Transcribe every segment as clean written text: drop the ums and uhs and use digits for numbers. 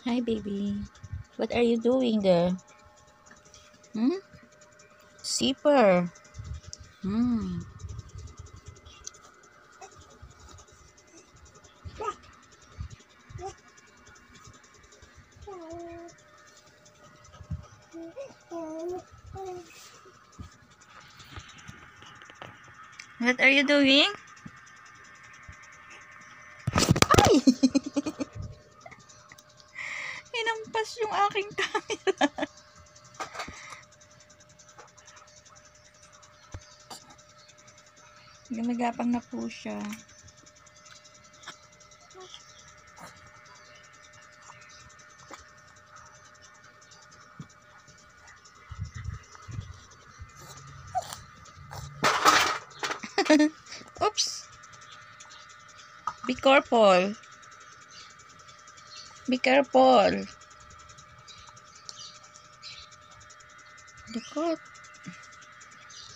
Hi, baby. What are you doing there? Hmm? Zipper. Hmm. What are you doing? Ay! Hinampas yung aking camera. Gumagapang na po siya. Oops! Be careful. Be careful. Likot.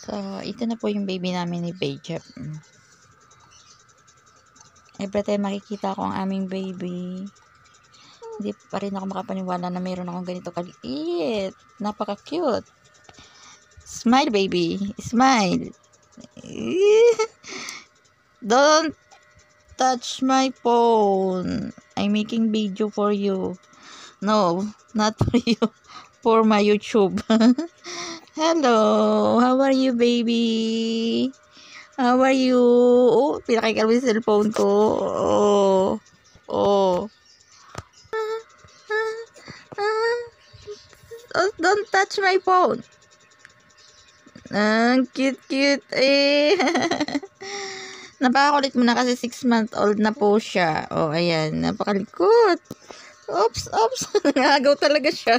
So, ito na po yung baby namin ni Bejep. Every time makikita ko ang aming baby, hindi pa rin ako makapaniwala na mayroon akong ganito kaliit. Napaka-cute. Smile, baby. Smile. Don't touch my phone. I'm making video for you. No, not for you. For my YouTube. Hello. How are you, baby? How are you? Oh, pinakikal mo yung cellphone ko. Oh. Oh. Oh, don't touch my phone. Cute. Eh. Napakakulit mo na kasi 6-month-old na po siya. Oh, ayan. Napakalikot. Oops. Nangagaw talaga siya.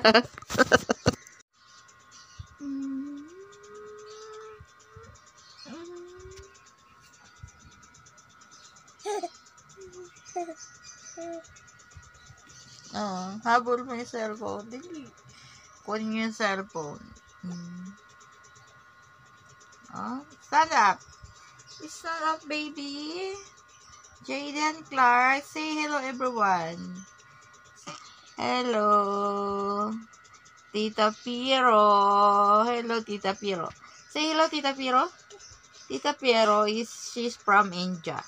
Oh, habol mo yung cellphone. Dili. Kunin niyo yung cellphone. Oh, stand up. Stand up, baby. Jaden Clark, say hello, everyone. Hello. Tita Piero. Hello, Tita Piero. Say hello, Tita Piero. Tita Piero she's from India.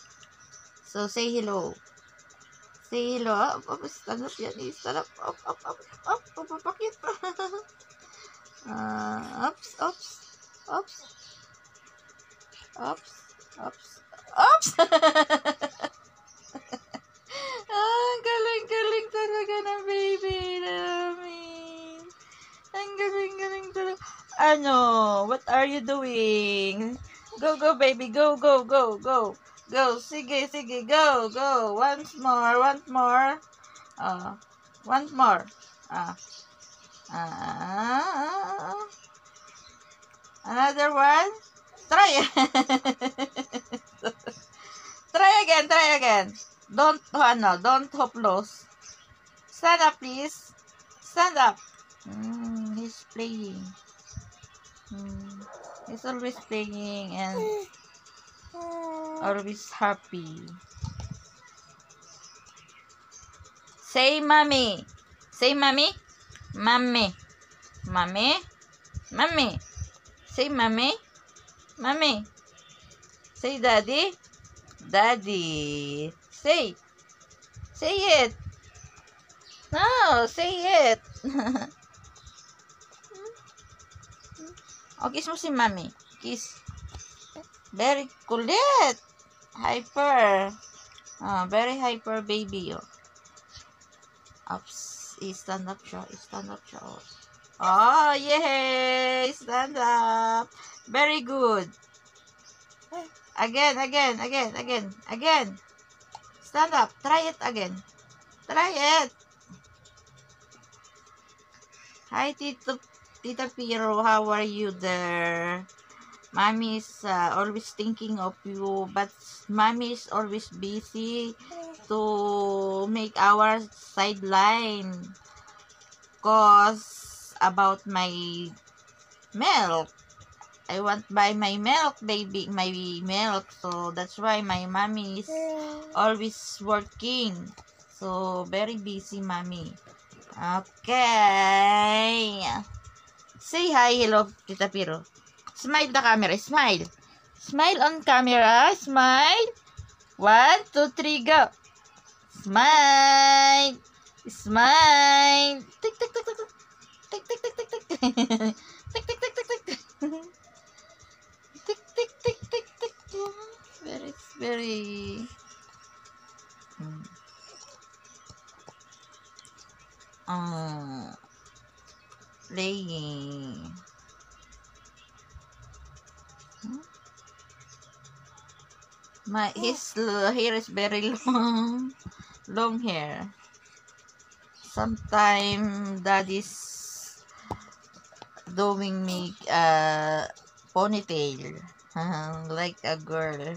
So, say hello. Say hello. Up, stand up yan. Stand up. Up. Papapakit. Oops. Galing talaga ng baby namin. Ang galing talaga. Ano? What are you doing? Go, baby. Go. Go. Sige. Go. Once more. Once more. Another one. Try. Try again. Don't hopeless. Stand up, please. Stand up. He's playing. He's always playing and always happy. Say mommy. Say mommy. Mommy. Say mommy. Say daddy. Daddy. Say it. No, say it. O, kiss mo si mommy. Kiss. Very kulit. Hyper. Very hyper baby. Oops. Stand up siya. Oh, yay! Stand up. Very good. Again. Stand up. Try it again. Try it. Hi, Tita Piero. How are you there? Mommy is always thinking of you, but mommy is always busy to make our sideline. Cause about my milk. I want buy my milk, baby, my milk. So that's why my mommy is always working. So very busy, mommy. Okay. Say hi, hello, Tita Piro. Smile the camera, smile. Smile on camera, smile. 1, 2, 3, go. Smile. Smile. Tick, tick, tick, tick, tick. Tick, tick, tick, tick, tick. Tick, tick, tick, tick, tick. Tick, tick, tick, tick, tick. Very. Um, Playing. His hair is very long. Long hair. Sometimes daddy's doing me ponytail. Like a girl.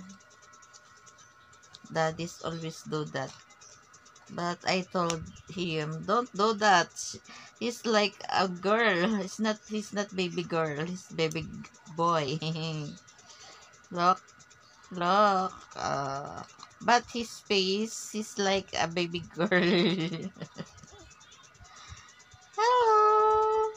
Daddy's always do that. But I told him, don't do that. He's like a girl. He's not baby girl. He's baby boy. Look, look. But his face is like a baby girl. Hello.